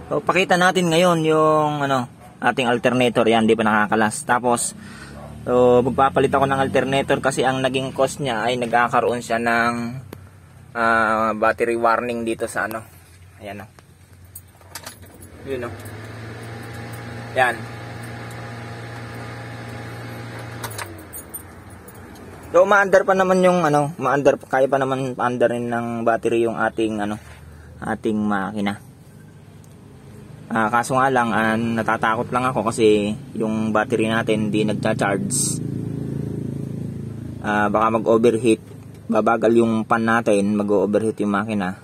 So, pakita natin ngayon yung ating alternator. Yan, di pa nakakalas. Tapos, so, magpapalit ako ng alternator kasi ang naging cost niya ay nagkakaroon siya ng battery warning dito sa Ayan o. Yun o. Yan. So, ma-under pa naman yung kaya pa naman pa-underin ng battery yung ating ating makina. Kaso nga lang, natatakot lang ako kasi yung battery natin hindi nagcha-charge. Baka mag-overheat, babagal yung pan natin, mag-overheat yung makina.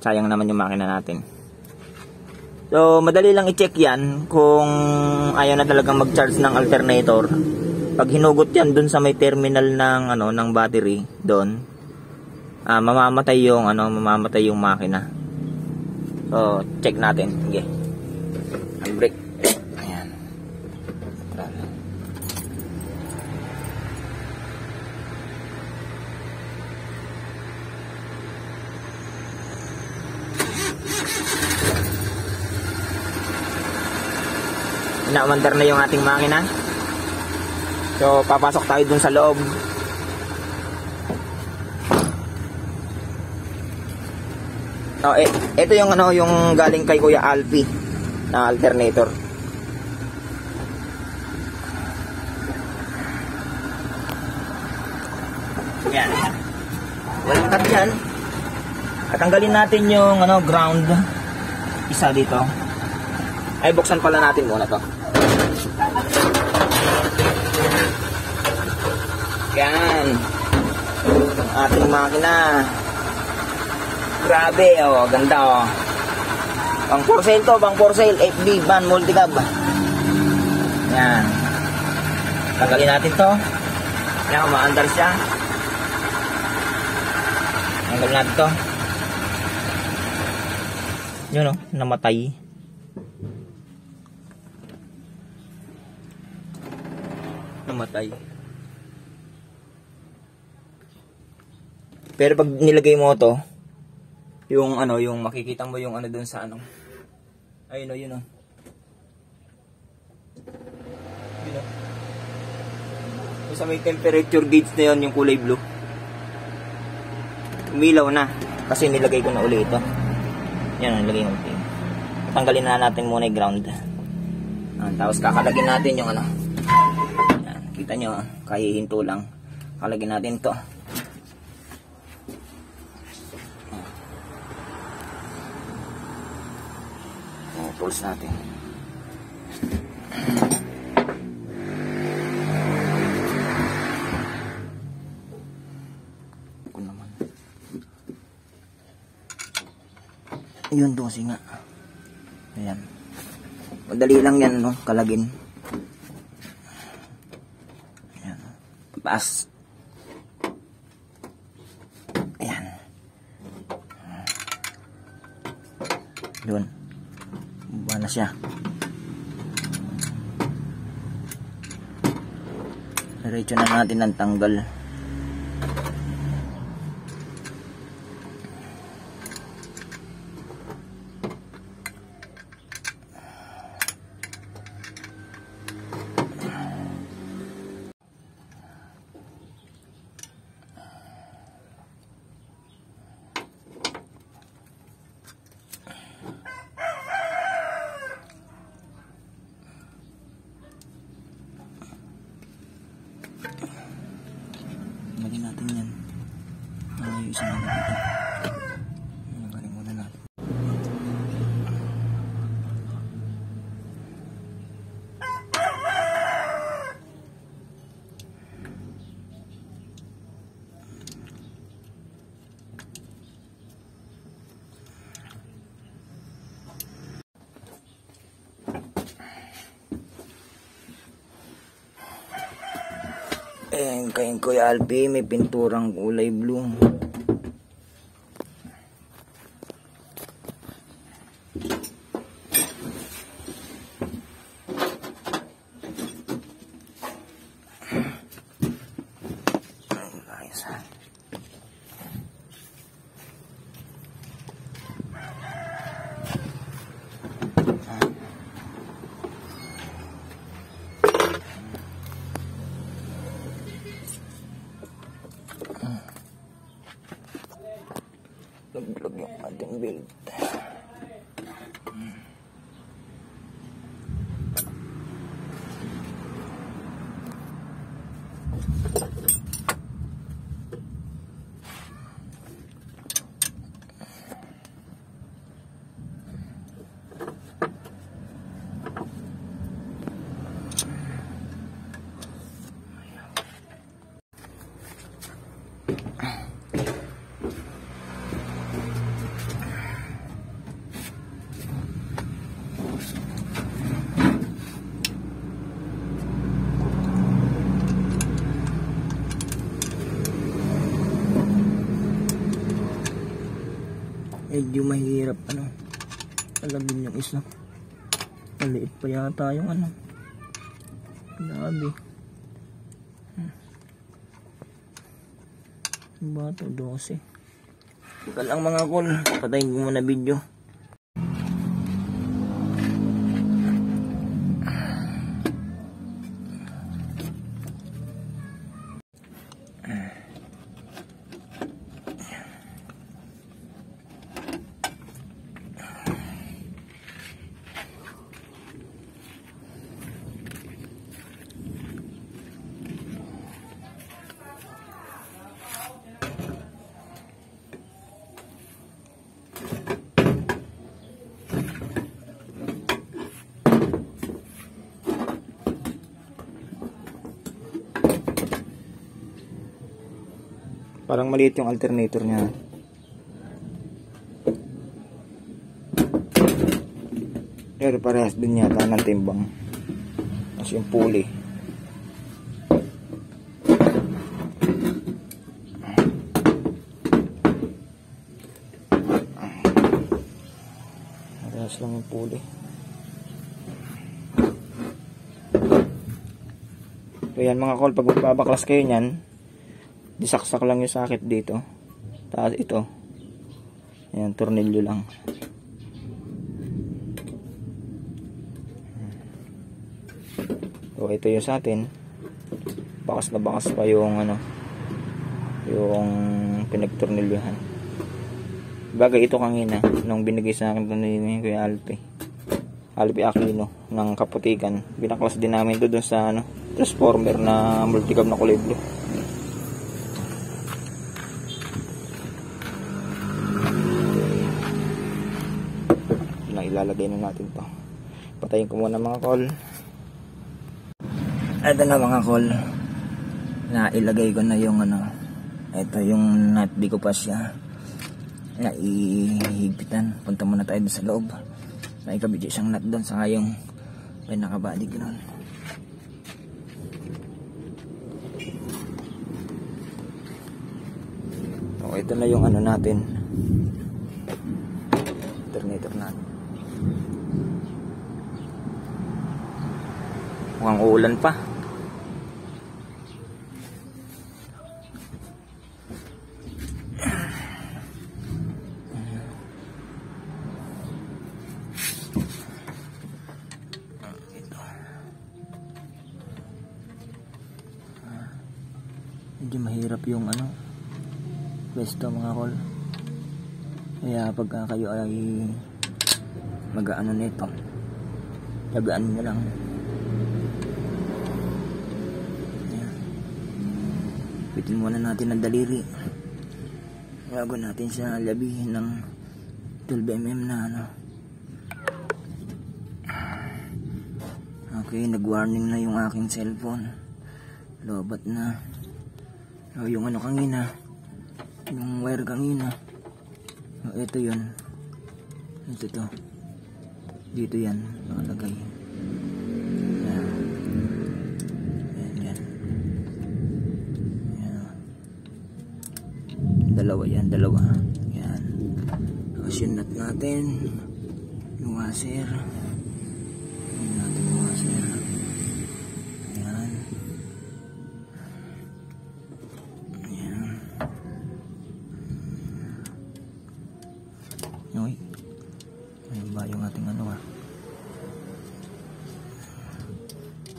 Sayang naman yung makina natin. So, madali lang i-check yan kung ayaw na talagang mag-charge ng alternator. Pag hinugot yan dun sa may terminal ng battery doon, mamamatay yung makina. So, check natin. Sige. Handbrake. Ayan. Inaamandar na yung ating makina. So, papasok tayo dun sa loob. Oh, ito yung yung galing kay Kuya Alfie na alternator. Yan. Walang cut yan. At tanggalin natin yung ground isa dito. Ay, buksan pala natin muna to. Yan. Ating makina. Grabe, ganda Pang for sale to, pang for sale, FB, van, multicab. Yan. Tanggalin natin to. Yan, maandar siya. Tanggalin natin to. Yun namatay. Namatay. Pero pag nilagay mo to, yung yung makikita mo yung doon sa ayun yun yun sa may temperature gauge na yun, yung kulay blue, umilaw na kasi nilagay ko na uli ito. Yan, nilagay ko ito. Tanggalin na natin muna yung ground. Tapos kakalagin natin yung yan, kita nyo, kahihinto lang. Kalagin natin to. Tools natin. Ako naman. Yun dosi nga. Ayan. Madali lang yan, kalagin. Ayan. Paas. Ayan. Doon. Buwan na siya. Diretso na natin ang tanggal. Lagyan natin yan. Yung isang dito. Lagyan muna natin. Kay Kuya Alfie may pinturang kulay blue. inbuilt. Medyo mahirap alagin yung isa. Maliit pa yata yung grabe. Bato 12. Ika lang mga kol, patayin ko muna video. Parang maliit yung alternator niya. Pero parehas din yata ng timbang. Kasi yung pulley. Parehas lang yung pulley. So yan mga kol, pag magbabaklas kayo nyan, disaksak lang yung sakit dito. Tapos ito. Ayan, tornilyo lang. So ito yung sa atin. Bakas na bakas pa yung yung pinagtornilyohan. Bagay ito kanina nung binigay sa akin ni Kuya Alpi Aquino ng Kaputikan. Binaklas din namin doon sa transformer na multicam na kulay blue. Ilalagay na natin to. Patayin ko muna mga kol. Ito na mga kol, na ilagay ko na yung ito yung nut, di ko pa siya na ihigpitan. Punta muna tayo sa loob. May kabidyo siyang nut doon sa yung may nakabalig doon. So ito na yung natin, alternator natin. Mukhang uulan pa. Medyo mahirap yung pwesto mga kol. Kaya pagka kayo ay mag-ano nito, tagaan nyo lang. Pitin muna natin ang daliri bago natin siya labihin ng 12mm na Okay, nag-warning na yung aking cellphone. Lobat na. So, yung kanina, yung wire kanina, ito yun. Ito. Dito yan nakalagay. Dalawa yan. Tapos yung nut natin, yung washer, yan. Okay, ayun ba yung ating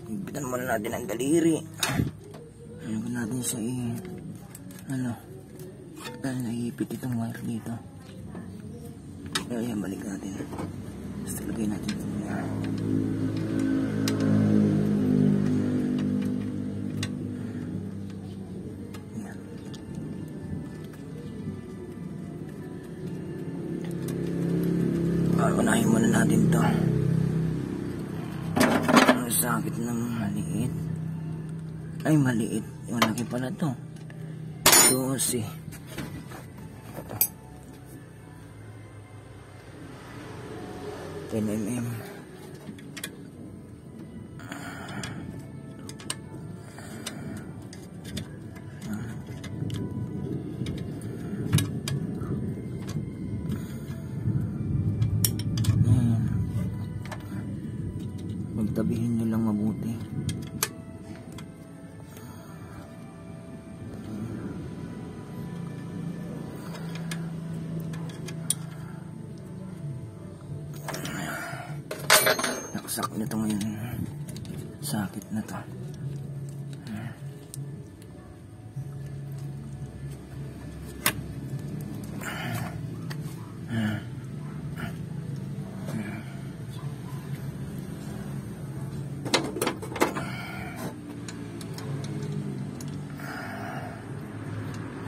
Higpitan muna natin ang daliri. Ano natin siya naipit itong wire dito. Ayan, balik natin. Basta lagay natin ito muna. Ayan. Unahin muna natin ito. Ang sakit ng maliit. Ay, maliit. Malaki pala ito. 12. 10 mm. Magtabihin nyo lang mabuti. Naksak na ito ngayon. Sakit na to.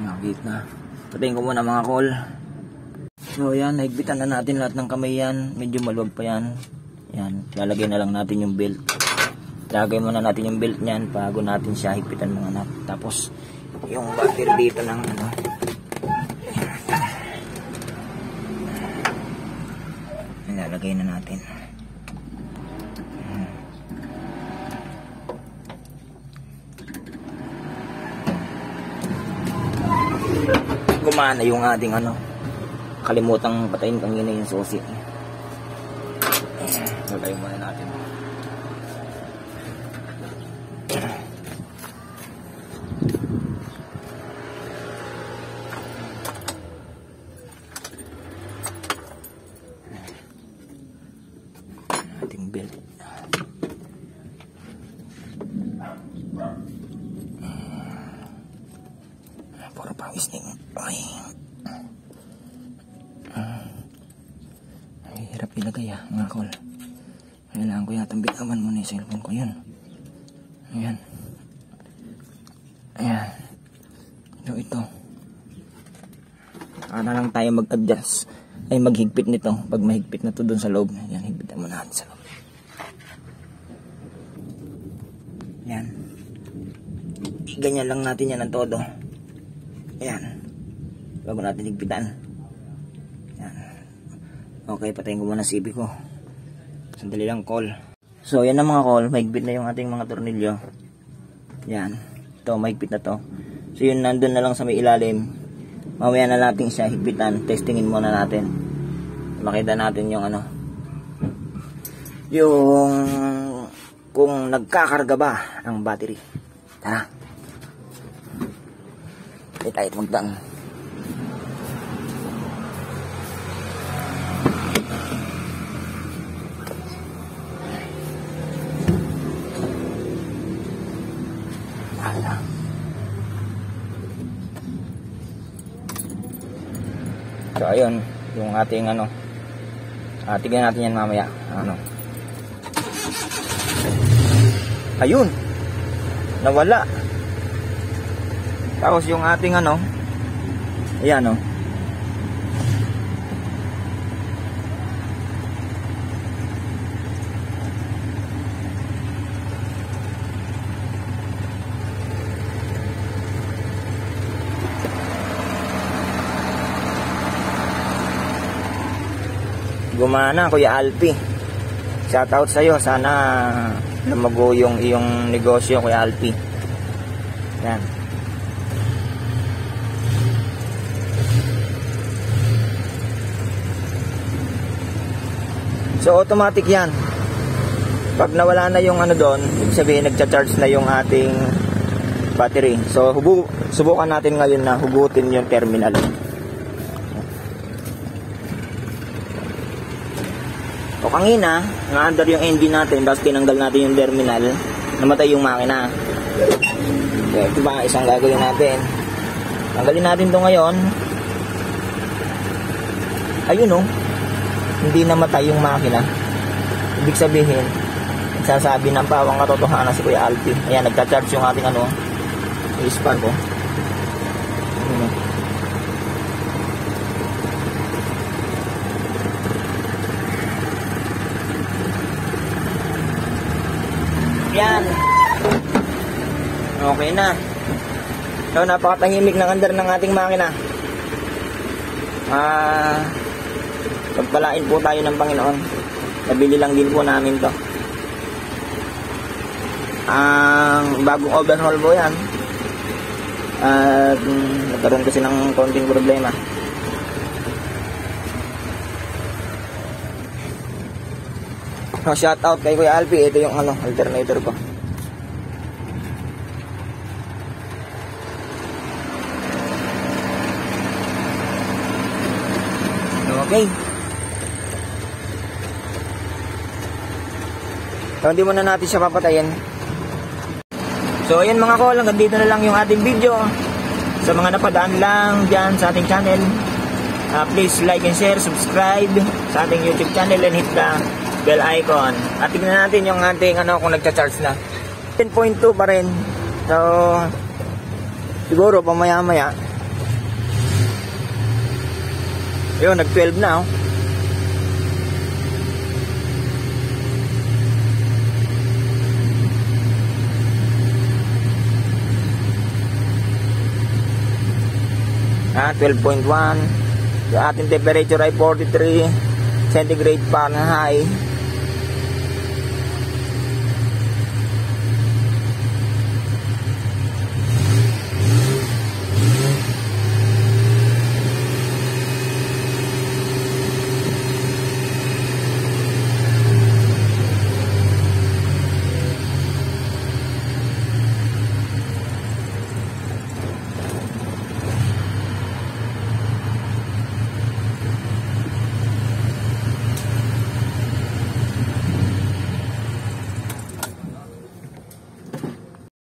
Nakakit na. Patayin ko muna mga kol. So yan, naigbitan na natin lahat ng kamay yan. Medyo maluwag pa yan. Yan, lalagay na lang natin yung belt. Lagay muna natin yung belt niyan bago natin siya higpitan mga anak. Tapos yung battery dito ng ano. Lalagay na natin. Gumana yung ating ano. Kalimutang patayin kanina yung susi. Lagay muna natin. Ating belt. Para pangis na yung ay hirap ilagay mga kol. Kailangan ko yatang bitaman muna yung cellphone ko. Yun. Ayan. Ayan. Ito. Para lang tayo mag-adjust. Ay maghigpit nito. Pag mahigpit na to dun sa loob. Ayan, higpitan mo natin sa loob. Ayan. Ganyan lang natin yan ang todo. Ayan. Bago natin higpitan. Ayan. Okay, patayin ko muna CB ko. Sandali lang, call. So, yan na mga call. Mahigpit na yung ating mga tornilyo. Yan. Ito, mahigpit na to. So, yun, nandun na lang sa may ilalim. Mamaya na natin siya higpitan. Testingin muna natin. Makita natin yung ano. Yung kung nagkakarga ba ang battery. Tara. Hindi tayo magdaan. So ayun, yung ating ano, tignan natin yan mamaya. Ano. Ayun. Nawala. Tapos yung ating ano, ayan oh. Gumana, Kuya Alpi. Shoutout sa'yo. Sana lumago yung iyong negosyo, Kuya Alpi. Yan. So, automatic yan. Pag nawala na yung ano doon, ibig sabihin, nagcha-charge na yung ating battery. So, subukan natin ngayon na hugutin yung terminal. O kanina, na-under yung engine natin, tapos tinanggal natin yung terminal, namatay yung makina. Okay, ito ba isang gagawin natin? Tanggalin natin ito ngayon. Ayun oh, hindi namatay yung makina. Ibig sabihin, nagsasabi ng pawang katotohanan si Kuya Alpi. Ayan, nagka-charge yung ating spark ko. Yan. Okay na. So, napakatahimik ng andar ng ating makina. Pagpalain po tayo ng Panginoon. Nabili lang din po namin to. Ang bagong overhaul po yan. At nagkaroon kasi ng konting problema. So, shout out kay Kuya Alpi. Ito yung alternator ko. Okay. So, hindi muna natin siya papatayin. So, ayan mga kol, hanggang dito na lang yung ating video. Sa mga napadaan lang dyan sa ating channel, please like and share, subscribe sa ating YouTube channel and hit the bell icon. At tignan natin yung ating kung nagcha-charge na. 10.2 pa rin. So, siguro pamaya-maya. Yun, nag-12 na 12.1. Yung ating temperature ay 43 centigrade Fahrenheit.